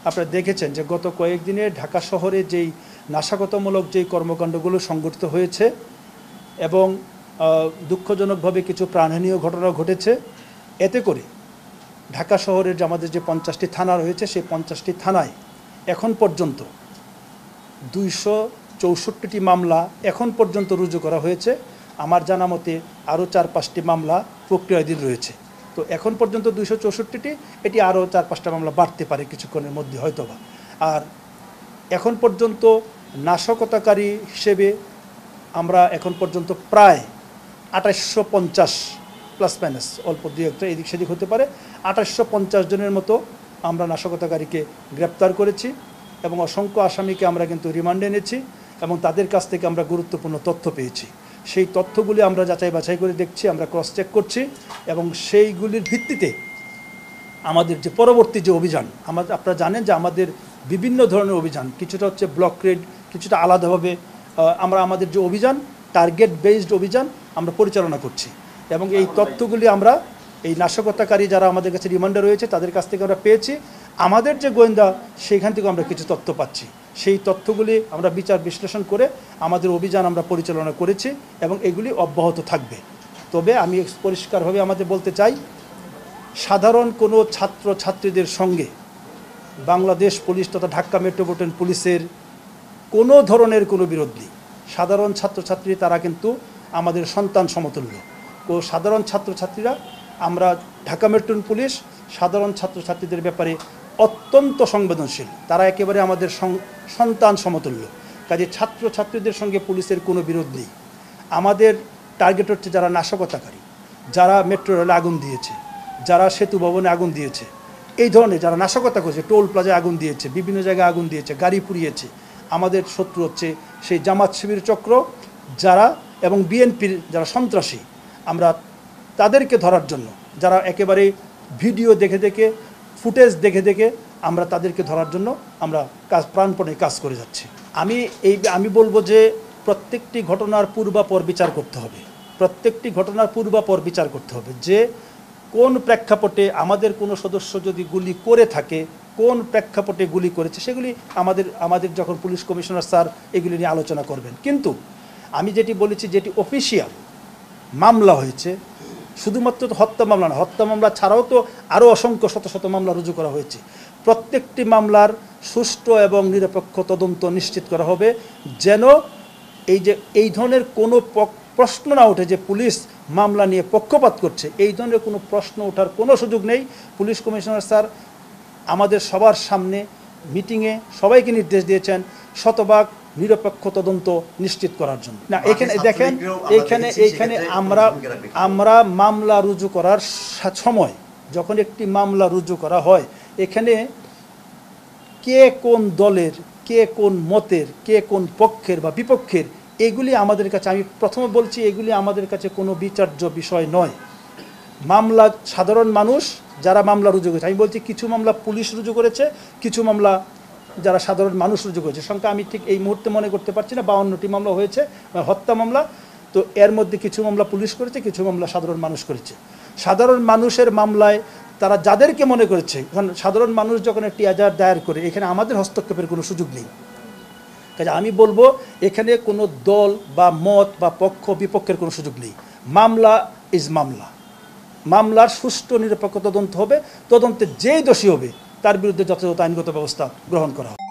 আপনারা দেখেছেন যে গত কয়েকদিনে ঢাকা শহরে যেই নাশকতামূলক যেই কর্মকাণ্ডগুলো সংঘটিত হয়েছে এবং দুঃখজনকভাবে কিছু প্রাণহানিও ঘটনা ঘটেছে, এতে করে ঢাকা শহরের যে আমাদের যে 50টি থানা রয়েছে সেই 50টি থানায় এখন পর্যন্ত 264টি মামলা এখন পর্যন্ত রুজু করা হয়েছে। আমার জানা মতে আরও 4-5টি মামলা প্রক্রিয়াধীন রয়েছে। তো এখন পর্যন্ত 264টি, এটি আরও 4-5টা মামলা বাড়তে পারে কিছুক্ষণের মধ্যে হয়তোবা। আর এখন পর্যন্ত নাশকতাকারী হিসেবে আমরা এখন পর্যন্ত প্রায় 2850 প্লাস মাইনাস অল্প দুই একটা এদিক সেদিক হতে পারে, 2850 জনের মতো আমরা নাশকতাকারীকে গ্রেপ্তার করেছি এবং অসংখ্য আসামিকে আমরা কিন্তু রিমান্ডে এনেছি এবং তাদের কাছ থেকে আমরা গুরুত্বপূর্ণ তথ্য পেয়েছি। সেই তথ্যগুলি আমরা যাচাই বাছাই করে দেখছি, আমরা ক্রস চেক করছি এবং সেইগুলির ভিত্তিতে আমাদের যে পরবর্তী যে অভিযান, আপনারা জানেন যে আমাদের বিভিন্ন ধরনের অভিযান, কিছুটা হচ্ছে ব্লক রেড, কিছুটা আলাদাভাবে আমরা আমাদের যে অভিযান টার্গেট বেসড অভিযান আমরা পরিচালনা করছি এবং এই তথ্যগুলি আমরা এই নাশকতাকারী যারা আমাদের কাছে রিমান্ডে রয়েছে তাদের কাছ থেকে আমরা পেয়েছি। আমাদের যে গোয়েন্দা সেখান থেকে আমরা কিছু তথ্য পাচ্ছি, সেই তথ্যগুলি আমরা বিচার বিশ্লেষণ করে আমাদের অভিযান আমরা পরিচালনা করেছি এবং এগুলি অব্যাহত থাকবে। তবে আমি পরিষ্কারভাবে আমাদের বলতে চাই, সাধারণ কোনো ছাত্রছাত্রীদের সঙ্গে বাংলাদেশ পুলিশ তথা ঢাকা মেট্রোপলিটন পুলিশের কোনো ধরনের কোনো বিরোধ নেই। সাধারণ ছাত্রছাত্রী তারা কিন্তু আমাদের সন্তান সমতুল্য। ও সাধারণ ছাত্রছাত্রীরা, আমরা ঢাকা মেট্রোপলিটন পুলিশ সাধারণ ছাত্রছাত্রীদের ব্যাপারে অত্যন্ত সংবেদনশীল, তারা একেবারে আমাদের সন্তান সমতুল্য। কাজে ছাত্রছাত্রীদের সঙ্গে পুলিশের কোনো বিরোধ নেই। আমাদের টার্গেট হচ্ছে যারা নাশকতাকারী, যারা মেট্রো রেলে আগুন দিয়েছে, যারা সেতু ভবনে আগুন দিয়েছে, এই ধরনের যারা নাশকতা করেছে, টোল প্লাজায় আগুন দিয়েছে, বিভিন্ন জায়গায় আগুন দিয়েছে, গাড়ি পুড়িয়েছে, আমাদের শত্রু হচ্ছে সেই জামাত শিবির চক্র যারা এবং বিএনপির যারা সন্ত্রাসী। আমরা তাদেরকে ধরার জন্য, যারা একেবারে ভিডিও দেখে দেখে ফুটেজ দেখে দেখে আমরা তাদেরকে ধরার জন্য আমরা প্রাণপণে কাজ করে যাচ্ছি। আমি বলবো যে প্রত্যেকটি ঘটনার পূর্বাপর বিচার করতে হবে, প্রত্যেকটি ঘটনার পূর্বাপর বিচার করতে হবে যে কোন প্রেক্ষাপটে আমাদের কোনো সদস্য যদি গুলি করে থাকে, কোন প্রেক্ষাপটে গুলি করেছে, সেগুলি আমাদের যখন পুলিশ কমিশনার স্যার এগুলি নিয়ে আলোচনা করবেন। কিন্তু আমি যেটি বলেছি, যেটি অফিসিয়াল মামলা হয়েছে, শুধুমাত্র তো হত্যা মামলা না, হত্যা মামলা ছাড়াও তো আরও অসংখ্য শত শত মামলা রুজু করা হয়েছে। প্রত্যেকটি মামলার সুষ্ঠু এবং নিরপেক্ষ তদন্ত নিশ্চিত করা হবে, যেন এই ধরনের কোনো প্রশ্ন না ওঠে যে পুলিশ মামলা নিয়ে পক্ষপাত করছে। এই ধরনের কোনো প্রশ্ন ওঠার কোনো সুযোগ নেই। পুলিশ কমিশনার স্যার আমাদের সবার সামনে মিটিংয়ে সবাইকে নির্দেশ দিয়েছেন শতভাগ নিরপেক্ষ তদন্ত নিশ্চিত করার জন্য। না, এখানে দেখেন, এইখানে আমরা মামলা রুজু করার সময়, যখন একটি মামলা রুজু করা হয়, এখানে কে কোন দলের, কে কোন মতের, কে কোন পক্ষের বা বিপক্ষের, এগুলি আমাদের কাছে, আমি প্রথমে বলছি, এগুলি আমাদের কাছে কোনো বিচার্য বিষয় নয়। মামলা সাধারণ মানুষ যারা মামলা রুজু করেছে, আমি বলছি কিছু মামলা পুলিশ রুজু করেছে, কিছু মামলা যারা সাধারণ মানুষ রুজু করেছে। সংখ্যা আমি ঠিক এই মুহূর্তে মনে করতে পারছি না, 52টি মামলা হয়েছে হত্যা মামলা। তো এর মধ্যে কিছু মামলা পুলিশ করেছে, কিছু মামলা সাধারণ মানুষ করেছে। সাধারণ মানুষের মামলায় তারা যাদেরকে মনে করেছে, কারণ সাধারণ মানুষ যখন একটি এজাহার দায়ের করে, এখানে আমাদের হস্তক্ষেপের কোনো সুযোগ নেই। কাজে আমি বলবো এখানে কোনো দল বা মত বা পক্ষ বিপক্ষের কোনো সুযোগ নেই। মামলা ইজ মামলা, মামলার সুষ্ঠু নিরপেক্ষ তদন্ত হবে, তদন্তে যেই দোষী হবে তার বিরুদ্ধে যথাযথ আইনগত ব্যবস্থা গ্রহণ করা হবে।